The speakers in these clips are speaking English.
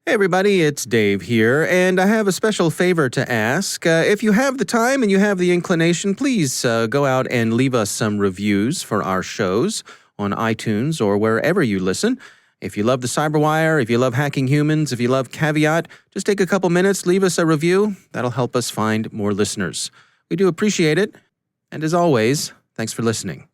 Hey everybody, it's Dave here, and I have a special favor to ask. If you have the time and you have the inclination, please go out and leave us some reviews for our shows on iTunes or wherever you listen. If you love the CyberWire, if you love Hacking Humans, if you love Caveat, just take a couple minutes, leave us a review. That'll help us find more listeners. We do appreciate it, and as always, thanks for listening.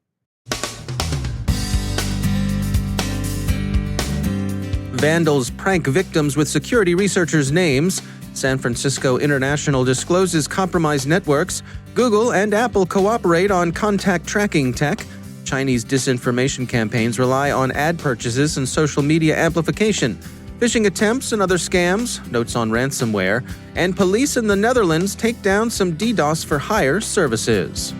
Vandals prank victims with security researchers' names. San Francisco International discloses compromised networks. Google and Apple cooperate on contact tracking tech. Chinese disinformation campaigns rely on ad purchases and social media amplification. Phishing attempts and other scams, notes on ransomware. And police in the Netherlands take down some DDoS for hire services.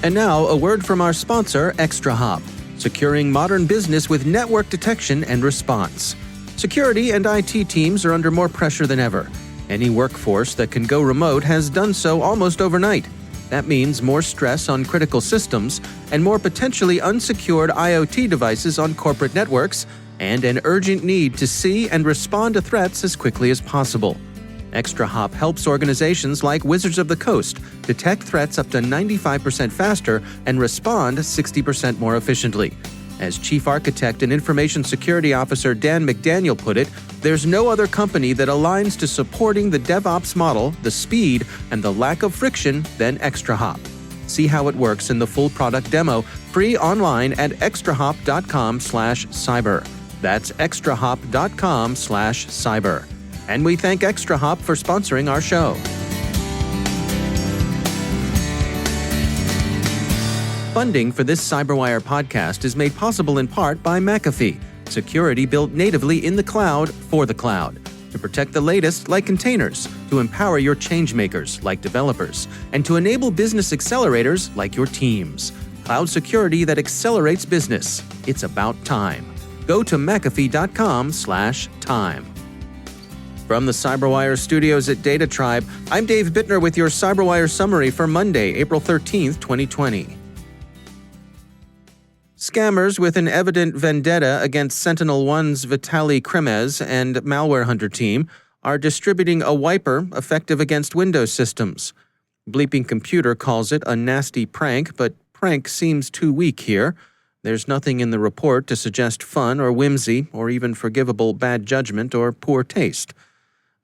And now, a word from our sponsor, ExtraHop, securing modern business with network detection and response. Security and IT teams are under more pressure than ever. Any workforce that can go remote has done so almost overnight. That means more stress on critical systems and more potentially unsecured IoT devices on corporate networks, and an urgent need to see and respond to threats as quickly as possible. ExtraHop helps organizations like Wizards of the Coast detect threats up to 95% faster and respond 60% more efficiently. As Chief Architect and Information Security Officer Dan McDaniel put it, there's no other company that aligns to supporting the DevOps model, the speed, and the lack of friction than ExtraHop. See how it works in the full product demo, free online at extrahop.com/cyber. That's extrahop.com/cyber. And we thank ExtraHop for sponsoring our show. Funding for this CyberWire podcast is made possible in part by McAfee, security built natively in the cloud for the cloud, to protect the latest like containers, to empower your changemakers like developers, and to enable business accelerators like your teams. Cloud security that accelerates business. It's about time. Go to McAfee.com/time. From the CyberWire studios at Data Tribe, I'm Dave Bittner with your CyberWire summary for Monday, April 13th, 2020. Scammers with an evident vendetta against SentinelOne's Vitaly Kremez and Malware Hunter team are distributing a wiper effective against Windows systems. Bleeping Computer calls it a nasty prank, but prank seems too weak here. There's nothing in the report to suggest fun or whimsy or even forgivable bad judgment or poor taste.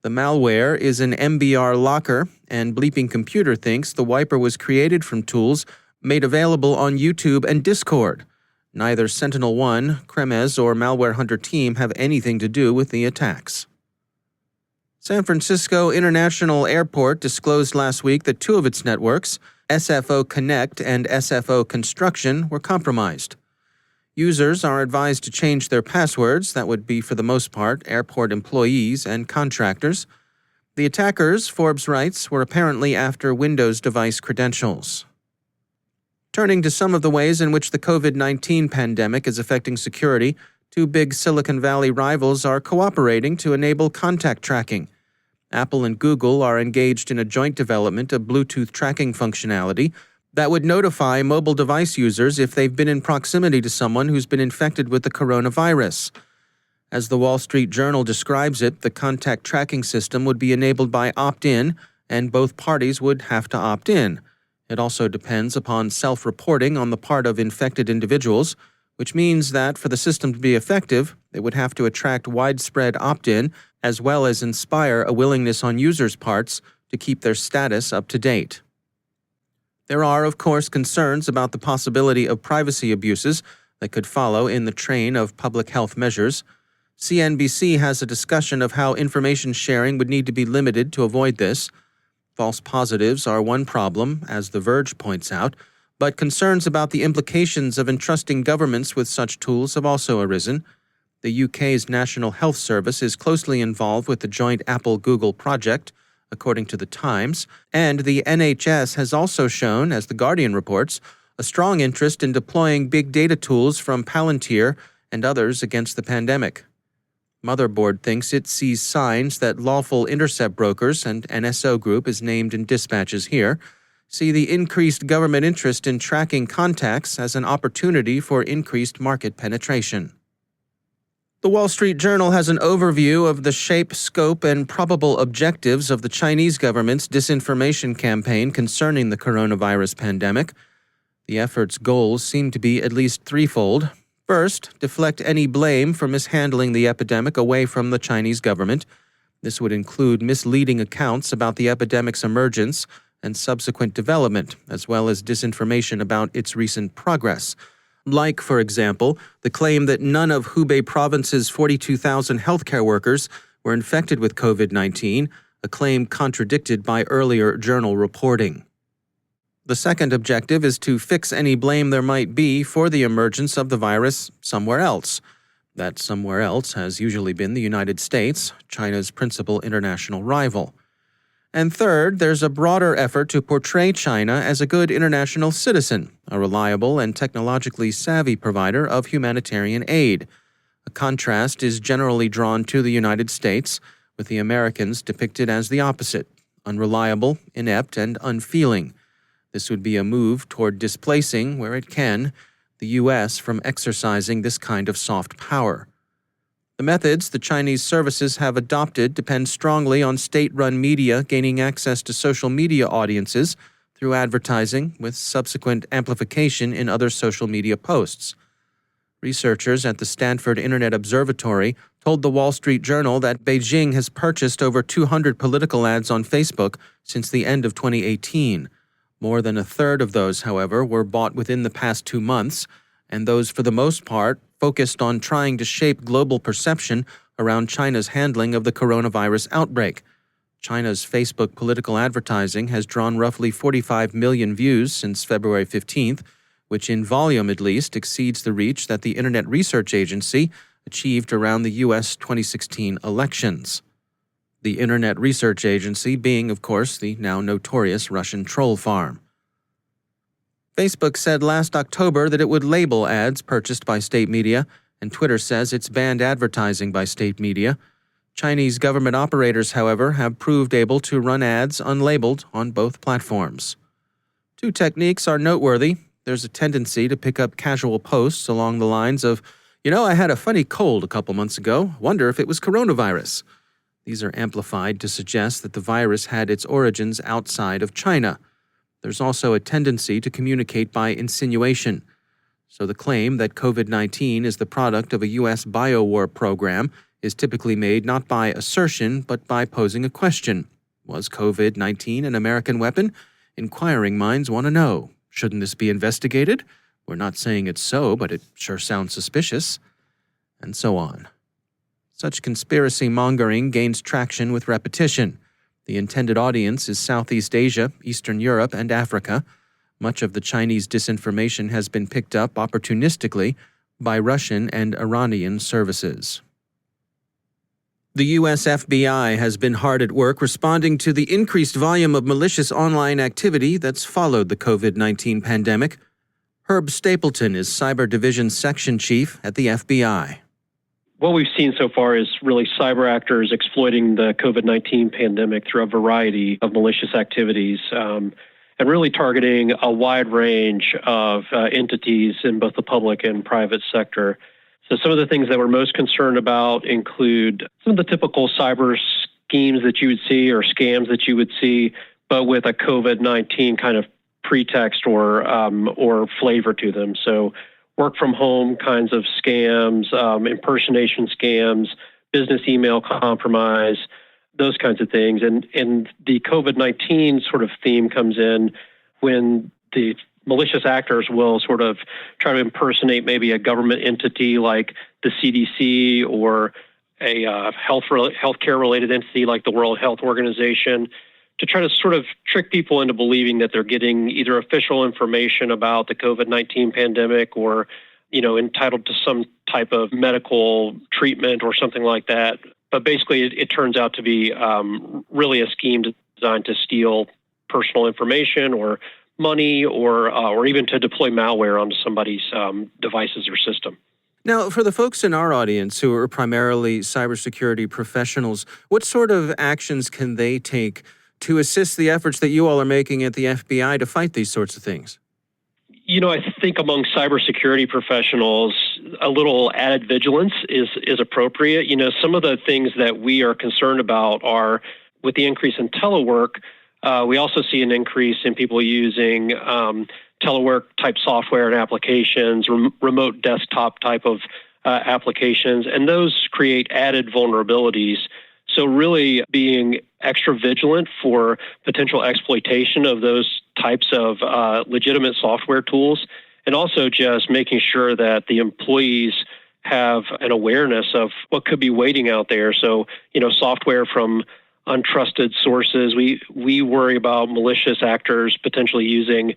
The malware is an MBR locker, and Bleeping Computer thinks the wiper was created from tools made available on YouTube and Discord. Neither SentinelOne, Kremez, or Malware Hunter team have anything to do with the attacks. San Francisco International Airport disclosed last week that two of its networks, SFO Connect and SFO Construction, were compromised. Users are advised to change their passwords. That would be, for the most part, airport employees and contractors. The attackers, Forbes writes, were apparently after Windows device credentials. Turning to some of the ways in which the COVID-19 pandemic is affecting security, two big Silicon Valley rivals are cooperating to enable contact tracking. Apple and Google are engaged in a joint development of Bluetooth tracking functionality that would notify mobile device users if they've been in proximity to someone who's been infected with the coronavirus. As the Wall Street Journal describes it, the contact tracking system would be enabled by opt-in, and both parties would have to opt in. It also depends upon self-reporting on the part of infected individuals, which means that for the system to be effective, it would have to attract widespread opt-in, as well as inspire a willingness on users' parts to keep their status up to date. There are, of course, concerns about the possibility of privacy abuses that could follow in the train of public health measures. CNBC has a discussion of how information sharing would need to be limited to avoid this. False positives are one problem, as The Verge points out, but concerns about the implications of entrusting governments with such tools have also arisen. The UK's National Health Service is closely involved with the joint Apple-Google project, according to The Times, and the NHS has also shown, as The Guardian reports, a strong interest in deploying big data tools from Palantir and others against the pandemic. Motherboard thinks it sees signs that lawful intercept brokers, and NSO Group is named in dispatches here, see the increased government interest in tracking contacts as an opportunity for increased market penetration. The Wall Street Journal has an overview of the shape, scope, and probable objectives of the Chinese government's disinformation campaign concerning the coronavirus pandemic. The effort's goals seem to be at least threefold. First, deflect any blame for mishandling the epidemic away from the Chinese government. This would include misleading accounts about the epidemic's emergence and subsequent development, as well as disinformation about its recent progress. Like, for example, the claim that none of Hubei province's 42,000 healthcare workers were infected with COVID-19, a claim contradicted by earlier journal reporting. The second objective is to fix any blame there might be for the emergence of the virus somewhere else. That somewhere else has usually been the United States, China's principal international rival. And third, there's a broader effort to portray China as a good international citizen, a reliable and technologically savvy provider of humanitarian aid. A contrast is generally drawn to the United States, with the Americans depicted as the opposite, unreliable, inept, and unfeeling. This would be a move toward displacing, where it can, the U.S. from exercising this kind of soft power. The methods the Chinese services have adopted depend strongly on state-run media gaining access to social media audiences through advertising, with subsequent amplification in other social media posts. Researchers at the Stanford Internet Observatory told the Wall Street Journal that Beijing has purchased over 200 political ads on Facebook since the end of 2018. More than a third of those, however, were bought within the past 2 months, and those, for the most part, focused on trying to shape global perception around China's handling of the coronavirus outbreak. China's Facebook political advertising has drawn roughly 45 million views since February 15th, which in volume at least exceeds the reach that the Internet Research Agency achieved around the U.S. 2016 elections. The Internet Research Agency being, of course, the now notorious Russian troll farm. Facebook said last October that it would label ads purchased by state media, and Twitter says it's banned advertising by state media. Chinese government operators, however, have proved able to run ads unlabeled on both platforms. Two techniques are noteworthy. There's a tendency to pick up casual posts along the lines of, I had a funny cold a couple months ago. Wonder if it was coronavirus. These are amplified to suggest that the virus had its origins outside of China. There's also a tendency to communicate by insinuation. So the claim that COVID-19 is the product of a U.S. biowar program is typically made not by assertion, but by posing a question. Was COVID-19 an American weapon? Inquiring minds want to know. Shouldn't this be investigated? We're not saying it's so, but it sure sounds suspicious. And so on. Such conspiracy mongering gains traction with repetition. The intended audience is Southeast Asia, Eastern Europe, and Africa. Much of the Chinese disinformation has been picked up opportunistically by Russian and Iranian services. The U.S. FBI has been hard at work responding to the increased volume of malicious online activity that's followed the COVID-19 pandemic. Herb Stapleton is Cyber Division Section Chief at the FBI. What we've seen so far is really cyber actors exploiting the COVID-19 pandemic through a variety of malicious activities and really targeting a wide range of entities in both the public and private sector. So some of the things that we're most concerned about include some of the typical cyber schemes that you would see or scams that you would see, but with a COVID-19 kind of pretext or flavor to them. So work from home kinds of scams, impersonation scams, business email compromise, those kinds of things. And the COVID-19 sort of theme comes in when the malicious actors will sort of try to impersonate maybe a government entity like the CDC or a healthcare related entity like the World Health Organization, to try to sort of trick people into believing that they're getting either official information about the COVID-19 pandemic or, entitled to some type of medical treatment or something like that. But basically, it turns out to be really a scheme designed to steal personal information or money or even to deploy malware onto somebody's devices or system. Now, for the folks in our audience who are primarily cybersecurity professionals, what sort of actions can they take to assist the efforts that you all are making at the FBI to fight these sorts of things? I think among cybersecurity professionals, a little added vigilance is appropriate. Some of the things that we are concerned about are with the increase in telework. We also see an increase in people using telework type software and applications, remote desktop type of applications, and those create added vulnerabilities. So really being extra vigilant for potential exploitation of those types of legitimate software tools, and also just making sure that the employees have an awareness of what could be waiting out there. So, software from untrusted sources. We worry about malicious actors potentially using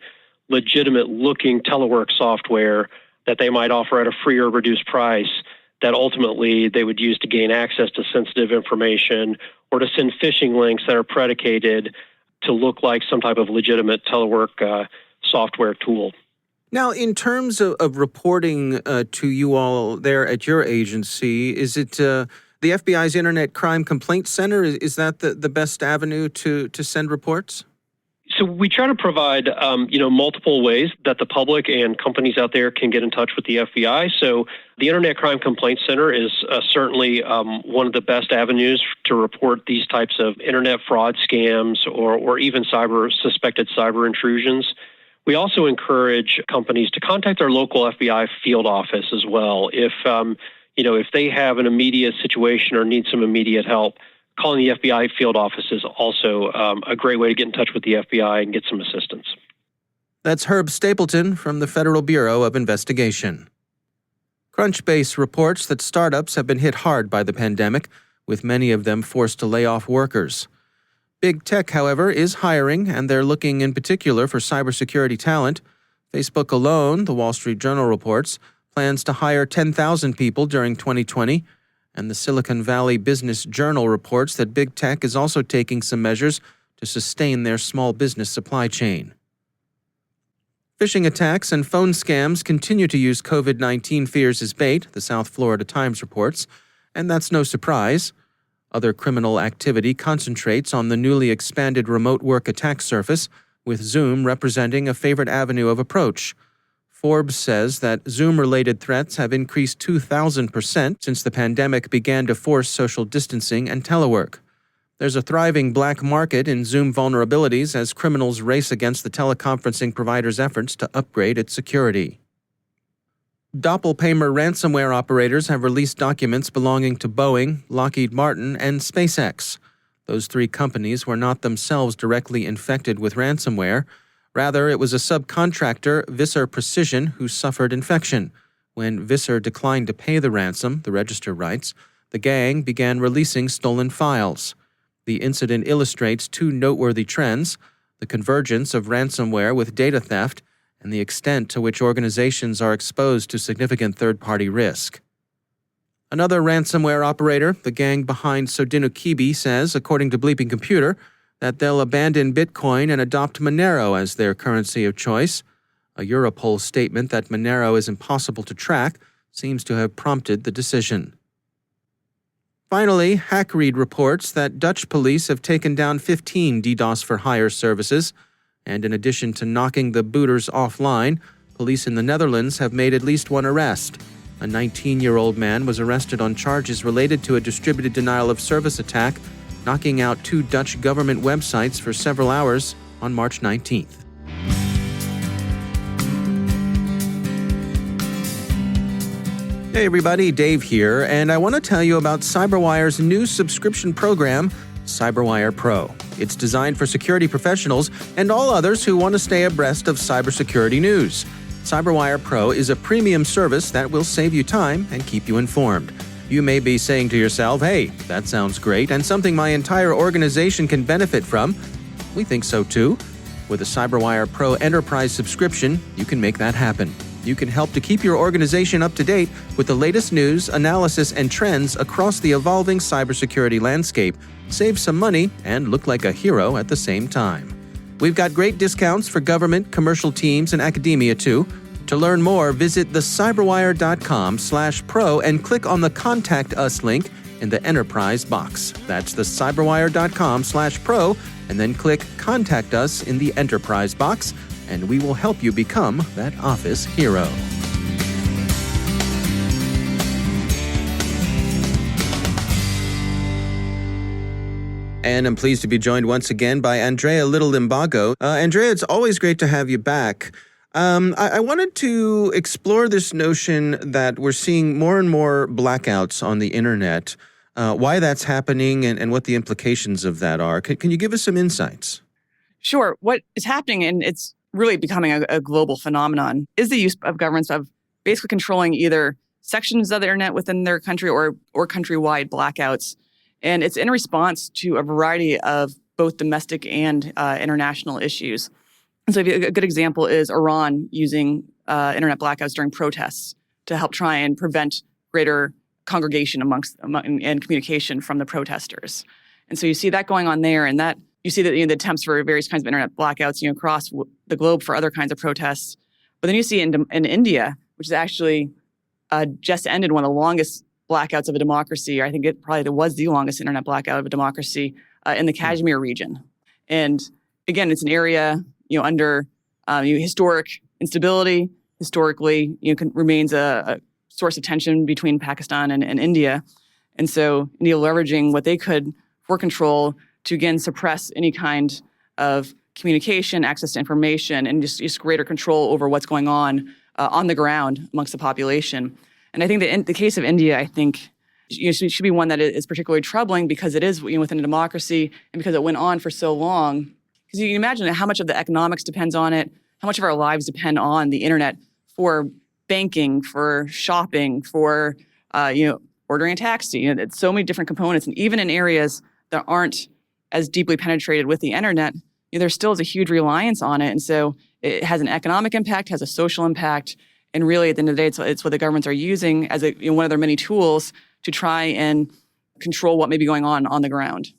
legitimate looking telework software that they might offer at a free or reduced price that ultimately they would use to gain access to sensitive information or to send phishing links that are predicated to look like some type of legitimate telework software tool. Now, in terms of reporting to you all there at your agency, is it the FBI's Internet Crime Complaint Center? Is that the best avenue to send reports? So we try to provide, multiple ways that the public and companies out there can get in touch with the FBI. So the Internet Crime Complaint Center is certainly one of the best avenues to report these types of internet fraud scams or even suspected cyber intrusions. We also encourage companies to contact their local FBI field office as well. If they have an immediate situation or need some immediate help, calling the FBI field office is also a great way to get in touch with the FBI and get some assistance. That's Herb Stapleton from the Federal Bureau of Investigation. Crunchbase reports that startups have been hit hard by the pandemic, with many of them forced to lay off workers. Big tech, however, is hiring, and they're looking in particular for cybersecurity talent. Facebook alone, the Wall Street Journal reports, plans to hire 10,000 people during 2020. And the Silicon Valley Business Journal reports that big tech is also taking some measures to sustain their small business supply chain. Phishing attacks and phone scams continue to use COVID-19 fears as bait, the South Florida Times reports, and that's no surprise. Other criminal activity concentrates on the newly expanded remote work attack surface, with Zoom representing a favorite avenue of approach. Forbes says that Zoom-related threats have increased 2,000% since the pandemic began to force social distancing and telework. There's a thriving black market in Zoom vulnerabilities as criminals race against the teleconferencing provider's efforts to upgrade its security. Doppelpaymer ransomware operators have released documents belonging to Boeing, Lockheed Martin, and SpaceX. Those three companies were not themselves directly infected with ransomware. Rather, it was a subcontractor, Visser Precision, who suffered infection. When Visser declined to pay the ransom, the register writes, the gang began releasing stolen files. The incident illustrates two noteworthy trends: the convergence of ransomware with data theft and the extent to which organizations are exposed to significant third-party risk. Another ransomware operator, the gang behind Sodinokibi, says, according to Bleeping Computer, that they'll abandon Bitcoin and adopt Monero as their currency of choice. A Europol statement that Monero is impossible to track seems to have prompted the decision. Finally, HackRead reports that Dutch police have taken down 15 DDoS for hire services, and in addition to knocking the booters offline, police in the Netherlands have made at least one arrest. A 19-year-old man was arrested on charges related to a distributed denial-of-service attack, knocking out two Dutch government websites for several hours on March 19th. Hey everybody, Dave here, and I want to tell you about CyberWire's new subscription program, CyberWire Pro. It's designed for security professionals and all others who want to stay abreast of cybersecurity news. CyberWire Pro is a premium service that will save you time and keep you informed. You may be saying to yourself, hey, that sounds great and something my entire organization can benefit from. We think so too. With a CyberWire Pro Enterprise subscription, you can make that happen. You can help to keep your organization up to date with the latest news, analysis, and trends across the evolving cybersecurity landscape, save some money, and look like a hero at the same time. We've got great discounts for government, commercial teams, and academia too. To learn more, visit thecyberwire.com/pro and click on the Contact Us link in the Enterprise box. That's thecyberwire.com/pro and then click Contact Us in the Enterprise box, and we will help you become that office hero. And I'm pleased to be joined once again by Andrea Little-Limbago. Andrea, it's always great to have you back. I wanted to explore this notion that we're seeing more and more blackouts on the internet, why that's happening and what the implications of that are. Can you give us some insights? Sure. What is happening, and it's really becoming a global phenomenon, is the use of governments of basically controlling either sections of the internet within their country or countrywide blackouts. And it's in response to a variety of both domestic and international issues. And so a good example is Iran using internet blackouts during protests to help try and prevent greater congregation and communication from the protesters. And so you see that going on there, and that you see that the attempts for various kinds of internet blackouts across the globe for other kinds of protests. But then you see in India, which is actually just ended one of the longest blackouts of a democracy. I think it probably was the longest internet blackout of a democracy in the Kashmir region. And again, it's an area under historic instability. Historically, remains a source of tension between Pakistan and India. And so India leveraging what they could for control to again suppress any kind of communication, access to information, and just greater control over what's going on the ground amongst the population. And I think that in the case of India, I think should be one that is particularly troubling because it is within a democracy and because it went on for so long. Because you can imagine how much of the economics depends on it, how much of our lives depend on the internet for banking, for shopping, for ordering a taxi. It's so many different components, and even in areas that aren't as deeply penetrated with the internet, there still is a huge reliance on it, and so it has an economic impact, has a social impact. And really, at the end of the day, it's what the governments are using as one of their many tools to try and control what may be going on the ground.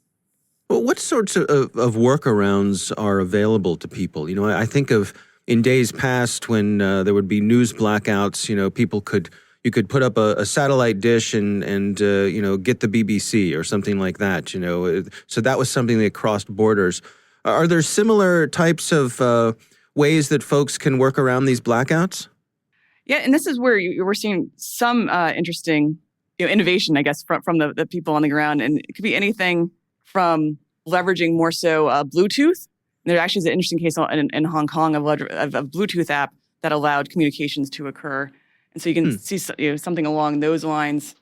Well, what sorts of workarounds are available to people? I think of in days past when there would be news blackouts. You could put up a satellite dish and get the BBC or something like that. So that was something that crossed borders. Are there similar types of ways that folks can work around these blackouts? Yeah, and this is where we're seeing some interesting innovation, I guess, from the people on the ground. And it could be anything from leveraging more so Bluetooth. And there actually is an interesting case in Hong Kong of a Bluetooth app that allowed communications to occur. And so you can see something along those lines.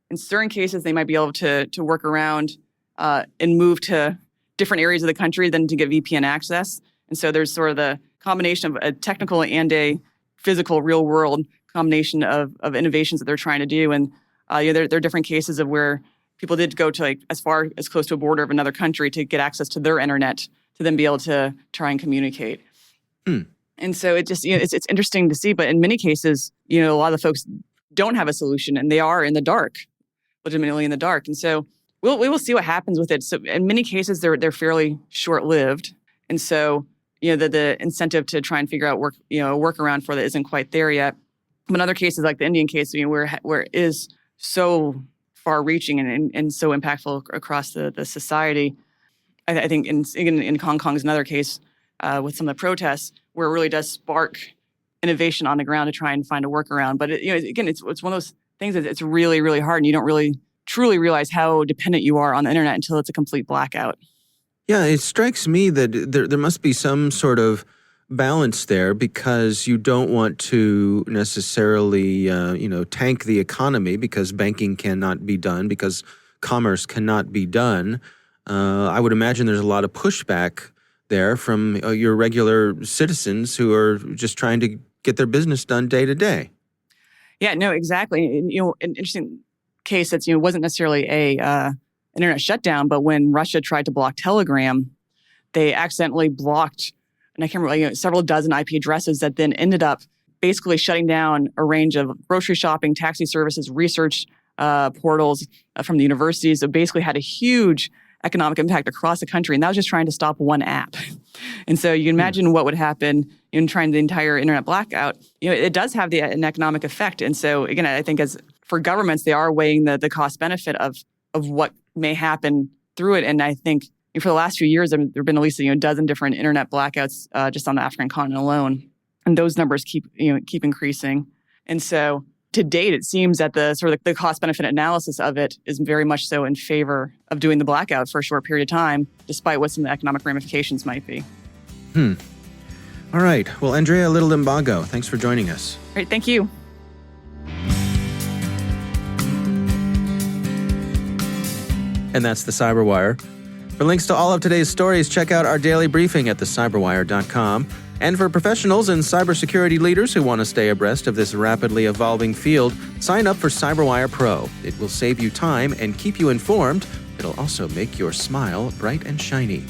In certain cases, they might be able to work around and move to different areas of the country than to get VPN access. And so there's sort of the combination of a technical and a physical, real-world combination of innovations that they're trying to do. And there are different cases of where people did go to as far as close to a border of another country to get access to their internet to then be able to try and communicate. And so it just it's interesting to see. But in many cases, a lot of the folks don't have a solution, and they are in the dark, legitimately in the dark. And so we will see what happens with it. So in many cases, they're fairly short-lived, and so the incentive to try and figure out a workaround for that isn't quite there yet. But in other cases, like the Indian case, where it is so far-reaching and so impactful across the society, I think in Hong Kong is another case with some of the protests where it really does spark innovation on the ground to try and find a workaround. But it's one of those things that it's really, really hard, and you don't really truly realize how dependent you are on the internet until it's a complete blackout. Yeah, it strikes me that there must be some sort of balance there because you don't want to necessarily, tank the economy because banking cannot be done, because commerce cannot be done. I would imagine there's a lot of pushback there from your regular citizens who are just trying to get their business done day to day. Yeah, no, exactly. And, an interesting case that's wasn't necessarily a internet shutdown, but when Russia tried to block Telegram, they accidentally blocked, and I can't remember, several dozen IP addresses that then ended up basically shutting down a range of grocery shopping, taxi services, research portals from the universities. It basically had a huge economic impact across the country, and that was just trying to stop one app. And so you can imagine what would happen in trying the entire internet blackout. It does have an economic effect. And so again, I think as for governments, they are weighing the cost benefit of what may happen through it. And I think For the last few years, there have been at least a dozen different internet blackouts just on the African continent alone, and those numbers keep increasing. And so, to date, it seems that the sort of the cost-benefit analysis of it is very much so in favor of doing the blackout for a short period of time, despite what some of the economic ramifications might be. All right. Well, Andrea Little Limbago, thanks for joining us. All right, thank you. And that's the CyberWire. For links to all of today's stories, check out our daily briefing at thecyberwire.com. And for professionals and cybersecurity leaders who want to stay abreast of this rapidly evolving field, sign up for CyberWire Pro. It will save you time and keep you informed. It'll also make your smile bright and shiny.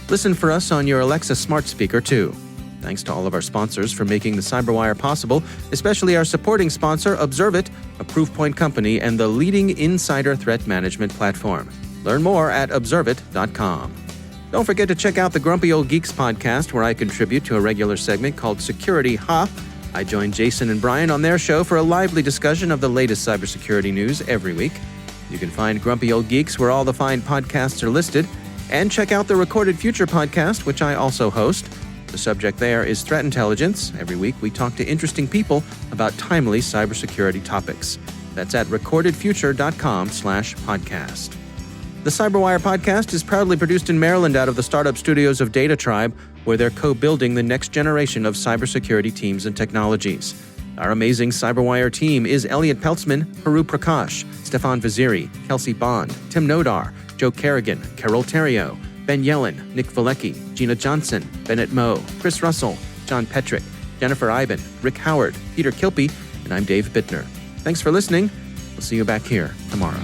Listen for us on your Alexa smart speaker, too. Thanks to all of our sponsors for making the CyberWire possible, especially our supporting sponsor, Observit, a Proofpoint company and the leading insider threat management platform. Learn more at observit.com. Don't forget to check out the Grumpy Old Geeks podcast, where I contribute to a regular segment called Security Ha. I join Jason and Brian on their show for a lively discussion of the latest cybersecurity news every week. You can find Grumpy Old Geeks where all the fine podcasts are listed. And check out the Recorded Future podcast, which I also host. The subject there is threat intelligence. Every week we talk to interesting people about timely cybersecurity topics. That's at recordedfuture.com/podcast. The CyberWire podcast is proudly produced in Maryland out of the startup studios of Data Tribe, where they're co-building the next generation of cybersecurity teams and technologies. Our amazing CyberWire team is Elliot Peltzman, Haru Prakash, Stefan Vaziri, Kelsey Bond, Tim Nodar, Joe Kerrigan, Carol Terrio, Ben Yellen, Nick Valecki, Gina Johnson, Bennett Moe, Chris Russell, John Petrick, Jennifer Iben, Rick Howard, Peter Kilpie, and I'm Dave Bittner. Thanks for listening. We'll see you back here tomorrow.